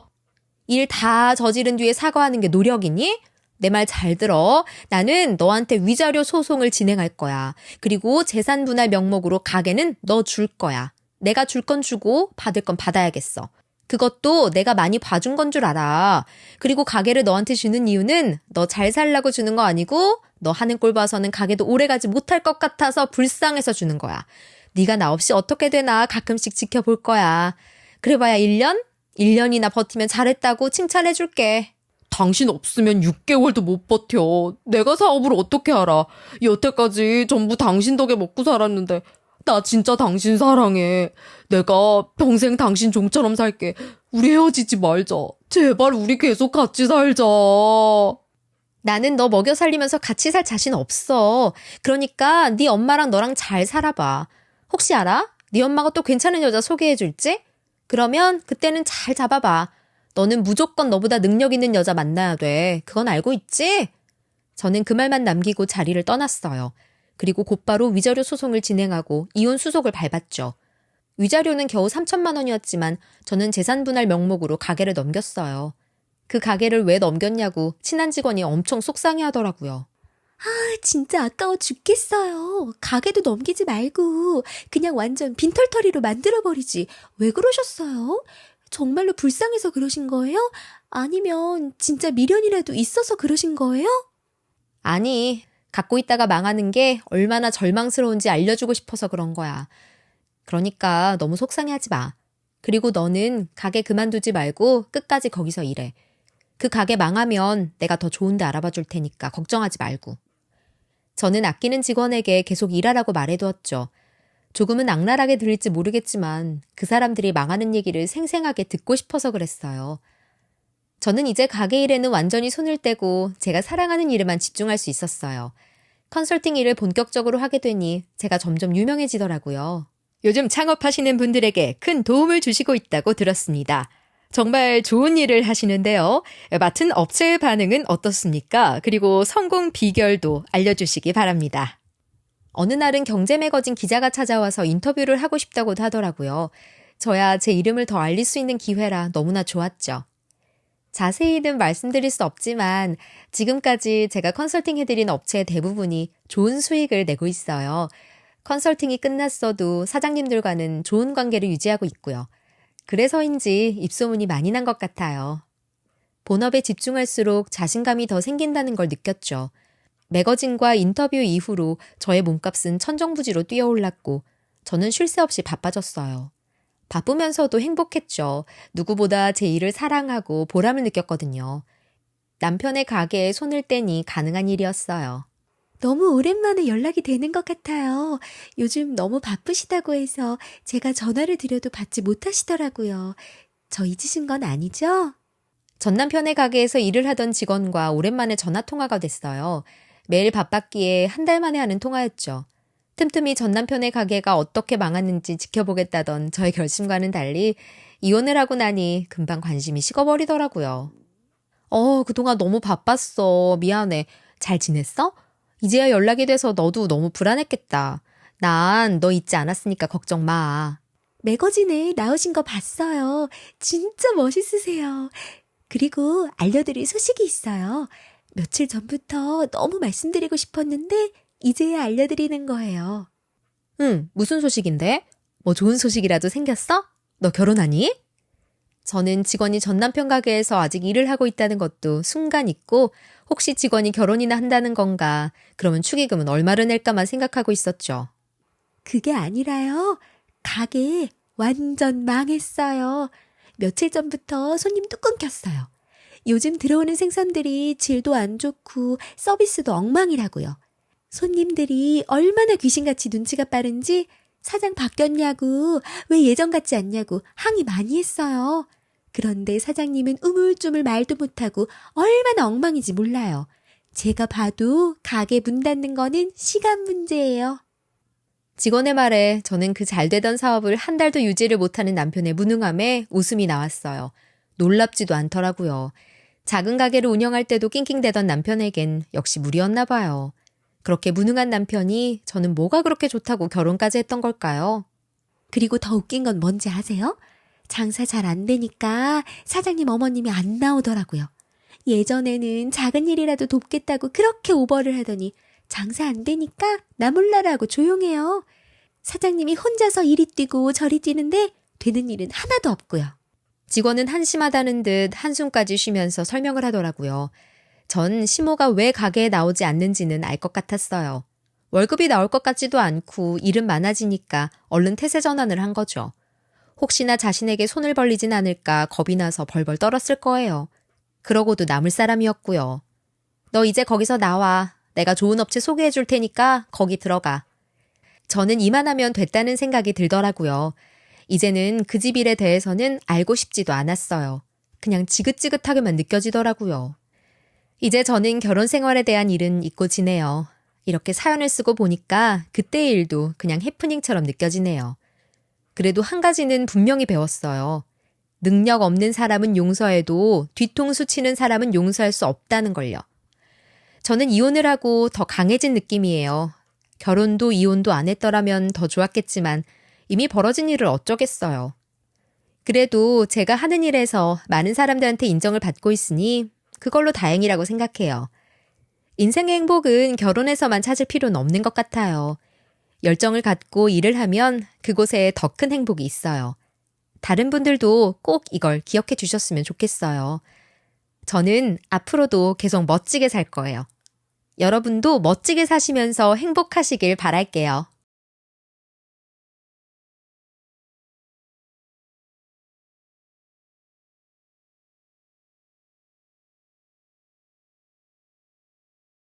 일 다 저지른 뒤에 사과하는 게 노력이니? 내 말 잘 들어. 나는 너한테 위자료 소송을 진행할 거야. 그리고 재산 분할 명목으로 가게는 너 줄 거야. 내가 줄 건 주고 받을 건 받아야겠어. 그것도 내가 많이 봐준 건 줄 알아. 그리고 가게를 너한테 주는 이유는 너 잘 살라고 주는 거 아니고 너 하는 꼴 봐서는 가게도 오래가지 못할 것 같아서 불쌍해서 주는 거야. 네가 나 없이 어떻게 되나 가끔씩 지켜볼 거야. 그래봐야 1년? 1년이나 버티면 잘했다고 칭찬해줄게. 당신 없으면 6개월도 못 버텨. 내가 사업을 어떻게 알아. 여태까지 전부 당신 덕에 먹고 살았는데 나 진짜 당신 사랑해. 내가 평생 당신 종처럼 살게. 우리 헤어지지 말자. 제발 우리 계속 같이 살자. 나는 너 먹여 살리면서 같이 살 자신 없어. 그러니까 네 엄마랑 너랑 잘 살아봐. 혹시 알아? 네 엄마가 또 괜찮은 여자 소개해줄지? 그러면 그때는 잘 잡아봐. 너는 무조건 너보다 능력 있는 여자 만나야 돼. 그건 알고 있지? 저는 그 말만 남기고 자리를 떠났어요. 그리고 곧바로 위자료 소송을 진행하고 이혼 수속을 밟았죠. 위자료는 겨우 3천만 원이었지만 저는 재산 분할 명목으로 가게를 넘겼어요. 그 가게를 왜 넘겼냐고 친한 직원이 엄청 속상해하더라고요. 진짜 아까워 죽겠어요. 가게도 넘기지 말고 그냥 완전 빈털터리로 만들어버리지. 왜 그러셨어요? 정말로 불쌍해서 그러신 거예요? 아니면 진짜 미련이라도 있어서 그러신 거예요? 아니, 갖고 있다가 망하는 게 얼마나 절망스러운지 알려주고 싶어서 그런 거야. 그러니까 너무 속상해하지 마. 그리고 너는 가게 그만두지 말고 끝까지 거기서 일해. 그 가게 망하면 내가 더 좋은 데 알아봐 줄 테니까 걱정하지 말고. 저는 아끼는 직원에게 계속 일하라고 말해두었죠. 조금은 악랄하게 들릴지 모르겠지만 그 사람들이 망하는 얘기를 생생하게 듣고 싶어서 그랬어요. 저는 이제 가게 일에는 완전히 손을 떼고 제가 사랑하는 일에만 집중할 수 있었어요. 컨설팅 일을 본격적으로 하게 되니 제가 점점 유명해지더라고요. 요즘 창업하시는 분들에게 큰 도움을 주시고 있다고 들었습니다. 정말 좋은 일을 하시는데요. 맡은 업체의 반응은 어떻습니까? 그리고 성공 비결도 알려주시기 바랍니다. 어느 날은 경제 매거진 기자가 찾아와서 인터뷰를 하고 싶다고도 하더라고요. 저야 제 이름을 더 알릴 수 있는 기회라 너무나 좋았죠. 자세히는 말씀드릴 수 없지만 지금까지 제가 컨설팅 해드린 업체의 대부분이 좋은 수익을 내고 있어요. 컨설팅이 끝났어도 사장님들과는 좋은 관계를 유지하고 있고요. 그래서인지 입소문이 많이 난 것 같아요. 본업에 집중할수록 자신감이 더 생긴다는 걸 느꼈죠. 매거진과 인터뷰 이후로 저의 몸값은 천정부지로 뛰어올랐고 저는 쉴 새 없이 바빠졌어요. 바쁘면서도 행복했죠. 누구보다 제 일을 사랑하고 보람을 느꼈거든요. 남편의 가게에 손을 떼니 가능한 일이었어요. 너무 오랜만에 연락이 되는 것 같아요. 요즘 너무 바쁘시다고 해서 제가 전화를 드려도 받지 못하시더라고요. 저 잊으신 건 아니죠? 전 남편의 가게에서 일을 하던 직원과 오랜만에 전화 통화가 됐어요. 매일 바빴기에 한 달 만에 하는 통화였죠. 틈틈이 전 남편의 가게가 어떻게 망했는지 지켜보겠다던 저의 결심과는 달리 이혼을 하고 나니 금방 관심이 식어버리더라고요. 그동안 너무 바빴어. 미안해. 잘 지냈어? 이제야 연락이 돼서 너도 너무 불안했겠다. 난 너 잊지 않았으니까 걱정 마. 매거진에 나오신 거 봤어요. 진짜 멋있으세요. 그리고 알려드릴 소식이 있어요. 며칠 전부터 너무 말씀드리고 싶었는데 이제야 알려드리는 거예요. 응, 무슨 소식인데? 뭐 좋은 소식이라도 생겼어? 너 결혼하니? 저는 직원이 전 남편 가게에서 아직 일을 하고 있다는 것도 순간 잊고 혹시 직원이 결혼이나 한다는 건가, 그러면 축의금은 얼마를 낼까만 생각하고 있었죠. 그게 아니라요. 가게 완전 망했어요. 며칠 전부터 손님도 끊겼어요. 요즘 들어오는 생선들이 질도 안 좋고 서비스도 엉망이라고요. 손님들이 얼마나 귀신같이 눈치가 빠른지 사장 바뀌었냐고, 왜 예전 같지 않냐고 항의 많이 했어요. 그런데 사장님은 우물쭈물 말도 못하고 얼마나 엉망인지 몰라요. 제가 봐도 가게 문 닫는 거는 시간 문제예요. 직원의 말에 저는 그 잘되던 사업을 한 달도 유지를 못하는 남편의 무능함에 웃음이 나왔어요. 놀랍지도 않더라고요. 작은 가게를 운영할 때도 낑낑대던 남편에겐 역시 무리였나 봐요. 그렇게 무능한 남편이 저는 뭐가 그렇게 좋다고 결혼까지 했던 걸까요? 그리고 더 웃긴 건 뭔지 아세요? 장사 잘 안 되니까 사장님 어머님이 안 나오더라고요. 예전에는 작은 일이라도 돕겠다고 그렇게 오버를 하더니 장사 안 되니까 나 몰라라고 조용해요. 사장님이 혼자서 이리 뛰고 저리 뛰는데 되는 일은 하나도 없고요. 직원은 한심하다는 듯 한숨까지 쉬면서 설명을 하더라고요. 전 시모가 왜 가게에 나오지 않는지는 알 것 같았어요. 월급이 나올 것 같지도 않고 일은 많아지니까 얼른 태세 전환을 한 거죠. 혹시나 자신에게 손을 벌리진 않을까 겁이 나서 벌벌 떨었을 거예요. 그러고도 남을 사람이었고요. 너 이제 거기서 나와. 내가 좋은 업체 소개해 줄 테니까 거기 들어가. 저는 이만하면 됐다는 생각이 들더라고요. 이제는 그 집 일에 대해서는 알고 싶지도 않았어요. 그냥 지긋지긋하게만 느껴지더라고요. 이제 저는 결혼 생활에 대한 일은 잊고 지내요. 이렇게 사연을 쓰고 보니까 그때의 일도 그냥 해프닝처럼 느껴지네요. 그래도 한 가지는 분명히 배웠어요. 능력 없는 사람은 용서해도 뒤통수 치는 사람은 용서할 수 없다는 걸요. 저는 이혼을 하고 더 강해진 느낌이에요. 결혼도 이혼도 안 했더라면 더 좋았겠지만 이미 벌어진 일을 어쩌겠어요. 그래도 제가 하는 일에서 많은 사람들한테 인정을 받고 있으니 그걸로 다행이라고 생각해요. 인생의 행복은 결혼해서만 찾을 필요는 없는 것 같아요. 열정을 갖고 일을 하면 그곳에 더 큰 행복이 있어요. 다른 분들도 꼭 이걸 기억해 주셨으면 좋겠어요. 저는 앞으로도 계속 멋지게 살 거예요. 여러분도 멋지게 사시면서 행복하시길 바랄게요.